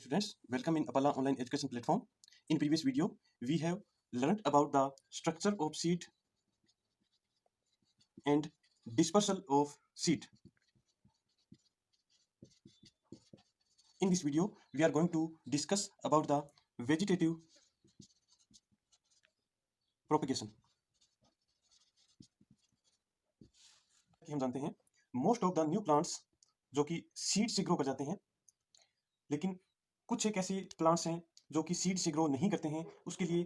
Students, welcome in Apala Online Education Platform. In previous video, we have learned about the structure of seed and dispersal of seed. In this video, we are going to discuss about the vegetative propagation. हम जानते हैं most of the new plants जो कि seed से grow कर जाते हैं, लेकिन कुछ एक ऐसे प्लांट्स हैं जो कि सीड से ग्रो नहीं करते हैं, उसके लिए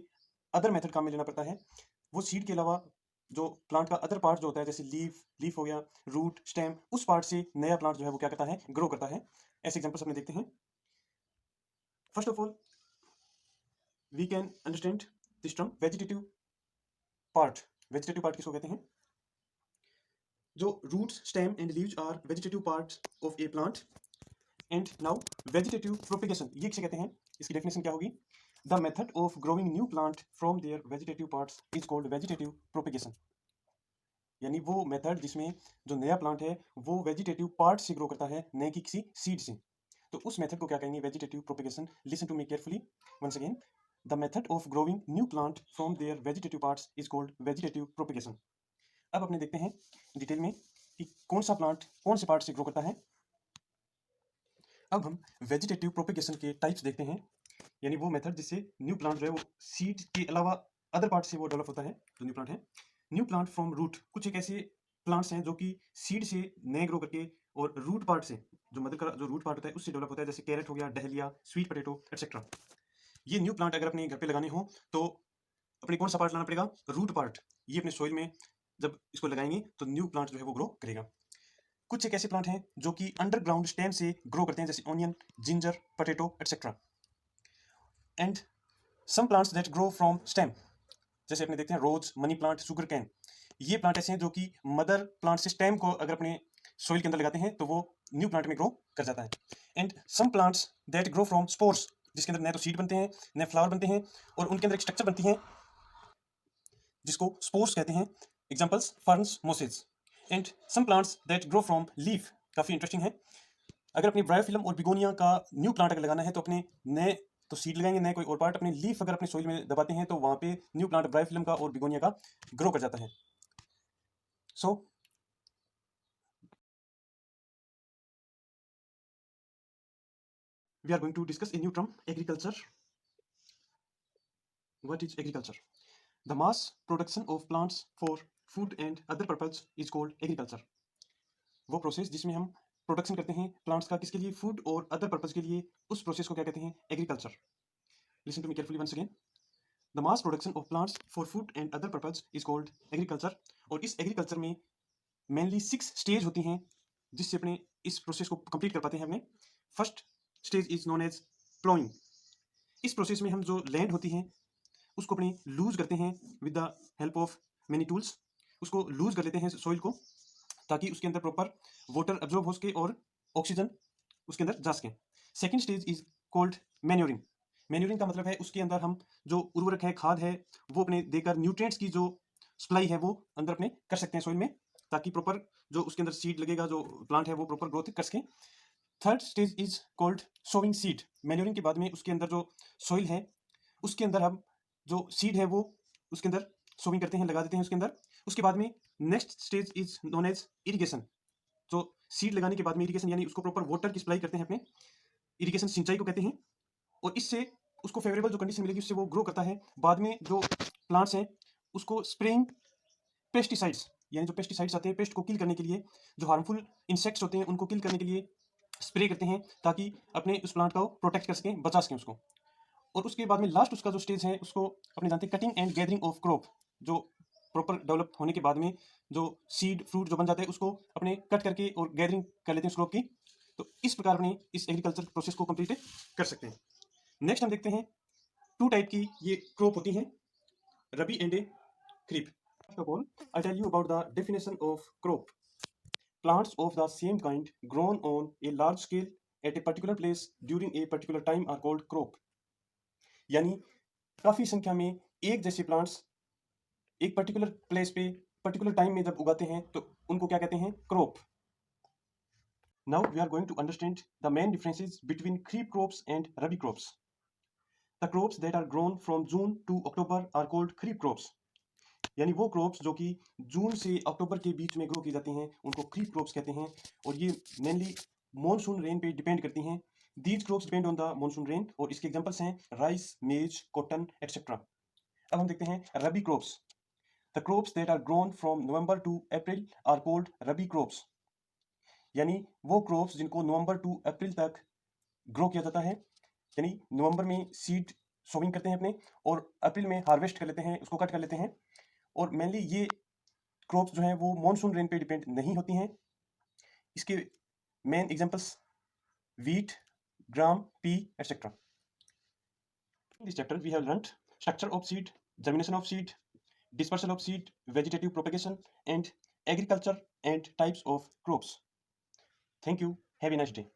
अदर मेथड काम में लेना पड़ता है। वो सीड के अलावा जो प्लांट का अदर पार्ट जो होता है, जैसे लीफ हो गया, रूट, स्टेम, उस पार्ट से नया प्लांट जो है वो क्या करता है, ग्रो करता है। ऐसे एग्जांपल्स अपने देखते हैं। First of all we can understand this term vegetative part. Vegetative part किसको कहते हैं? जो roots, stem and leaves are vegetative parts of a plant. And now vegetative propagation ये किसे कहते हैं? इसकी डेफिनेशन क्या होगी? The method of growing new plant from their vegetative parts is called vegetative propagation. यानी वो मेथड जिसमें जो नया प्लांट है वो वेजिटेटिव पार्ट से ग्रो करता है, न कि किसी सीड से। तो उस मेथड को क्या कहेंगे? Vegetative propagation. Listen to me carefully once again. The method of growing new plant from their vegetative parts is called vegetative propagation. अब अपने देखते हैं डिटेल में कि कौन सा प्लांट कौन से पार्ट से ग्रो करता है। अब हम वेजिटेटिव प्रोपेगेशन के टाइप्स देखते हैं, यानी वो मेथड जिससे न्यू प्लांट जो है वो सीड के अलावा अदर पार्ट से वो डेवलप होता है, जो न्यू प्लांट है। न्यू प्लांट फ्रॉम रूट, कुछ एक ऐसे प्लांट्स हैं जो कि सीड से नए ग्रो करके और रूट पार्ट से, जो मदर का जो रूट पार्ट होता है उससे डेवलप होता है, जैसे कैरेट हो गया, डहलिया, स्वीट पोटैटो एक्सेट्रा। ये न्यू प्लांट अगर अपने घर पे लगाने हो तो अपने कौन सा पार्ट लाना पड़ेगा? Root part. ये अपने सॉइल में जब इसको लगाएंगे तो न्यू प्लांट जो है वो ग्रो करेगा। कुछ एक ऐसे प्लांट हैं जो कि अंडरग्राउंड स्टेम से ग्रो करते हैं, जैसे onion, ginger, potato etcetera. And some plants that grow from stem, जैसे अपने देखते हैं rose, money plant, sugar cane. ये प्लांट ऐसे हैं जो कि मदर प्लांट से स्टेम को अगर अपने सॉइल के अंदर लगाते हैं तो वो न्यू प्लांट में ग्रो कर जाता है। And some plants that grow from spores, जिसके अंदर नए तो सीड बनते हैं, नए फ्लावर बनते हैं और उनके अंदर एक स्ट्रक्चर बनती है जिसको स्पोर्स कहते हैं। Examples ferns, mosses. And some plants that grow from leaf, काफ़ी इंटरेस्टिंग है। अगर अपनी ब्रायोफिलम और बिगोनिया का न्यू प्लांट अगर लगाना है तो अपने नए तो सीड लगाएंगे, नए कोई और पार्ट अपने लीफ अगर अपने सॉइल में दबाते हैं तो वहां पे न्यू प्लांट ब्रायोफिलम का और बिगोनिया का ग्रो कर जाता है। So we are going to discuss a new term, agriculture. What is agriculture? The mass production of plants for food and other purpose is called agriculture. वो process जिसमें हम production करते हैं प्लांट्स का, किसके लिए? फूड और अदर पर्पज के लिए, उस प्रोसेस को क्या कहते हैं? Agriculture. Listen to me carefully once again. The mass production of plants for food and other purpose is called agriculture. और इस एग्रीकल्चर में मेनली 6 स्टेज होती हैं जिससे अपने इस प्रोसेस को कंप्लीट कर पाते हैं अपने। First stage is known as ploughing. इस प्रोसेस में हम जो लैंड होती है उसको अपने लूज करते हैं with the help of many tools. उसको लूज कर लेते हैं सॉइल को, ताकि उसके अंदर प्रॉपर वाटर एब्जॉर्ब हो सके और ऑक्सीजन उसके अंदर जा सके। Second stage is called manuring. Manuring का मतलब है उसके अंदर हम जो उर्वरक है, खाद है, वो अपने देकर न्यूट्रिएंट्स की जो सप्लाई है वो अंदर अपने कर सकते हैं सॉइल में, ताकि प्रॉपर जो उसके अंदर सीड लगेगा, जो प्लांट है वो प्रॉपर ग्रोथ कर सके। Third stage is called sowing seed. Manuring के बाद में उसके अंदर जो सॉइल है उसके अंदर हम जो सीड है वो उसके अंदर सोविंग करते हैं, लगा देते हैं उसके अंदर। उसके बाद में next stage is known as irrigation. जो सीड लगाने के बाद में इरिगेशन, यानी उसको प्रॉपर वाटर की सप्लाई करते हैं अपने, इरिगेशन सिंचाई को कहते हैं। और इससे उसको फेवरेबल जो कंडीशन मिलेगी उससे वो ग्रो करता है। बाद में जो प्लांट्स हैं उसको स्प्रेइंग पेस्टिसाइड्स, यानी जो पेस्टिसाइड्स आते हैं पेस्ट को किल करने के लिए, जो हार्मफुल इंसेक्ट्स होते हैं उनको किल करने के लिए स्प्रे करते हैं, ताकि अपने उस प्लांट को प्रोटेक्ट कर सकें, बचा सकें उसको। और उसके बाद में लास्ट उसका जो स्टेज है उसको अपने जानते हैं cutting and gathering of crop. जो प्रॉपर डेवलप होने के बाद में जो सीड फ्रूट जो बन जाता है उसको अपने कट करके और गैदरिंग कर लेते हैं उस क्रॉप की। तो इस प्रकार अपने इस एग्रीकल्चर प्रोसेस को कंप्लीट कर सकते हैं। नेक्स्ट हम देखते हैं 2 टाइप की ये क्रॉप होती हैं, rabi and a kharif. First of all I tell you about the definition of crop. Plants of the same kind grown on a large scale at a particular place during a particular time are called crop. यानी काफी संख्या में एक जैसे plants एक particular place पे particular time में जब उगाते हैं तो उनको क्या कहते हैं? Crop. Now we are going to understand the main differences between kharif crops and rabi crops. The crops that are grown from June to October are called kharif crops. यानी वो क्रॉप्स जो कि जून से अक्टूबर के बीच में ग्रो की जाती हैं उनको खरीफ क्रॉप्स कहते हैं और ये मेनली मॉनसून रेन पे डिपेंड करती हैं. These crops depend on the monsoon rain और इसके एग्जांपल्स हैं राइस, मेज, कॉटन एक्सेट्रा. अब हम देखते हैं rabi crops. The crops that are grown from November to April are called rabi crops. यानी वो क्रॉप्स जिनको नवंबर टू अप्रैल तक ग्रो किया जाता है, यानी नवंबर में सीड सोविंग करते हैं अपने और अप्रैल में हार्वेस्ट कर लेते हैं, उसको कट कर लेते हैं. और मेनली ये क्रॉप्स जो हैं वो मॉनसून रेन पे डिपेंड नहीं होती हैं. इसके main examples wheat, gram, pea, etc. In this chapter, we have learnt structure of seed, germination of seed, dispersal of seed, vegetative propagation, and agriculture and types of crops. Thank you. Have a nice day.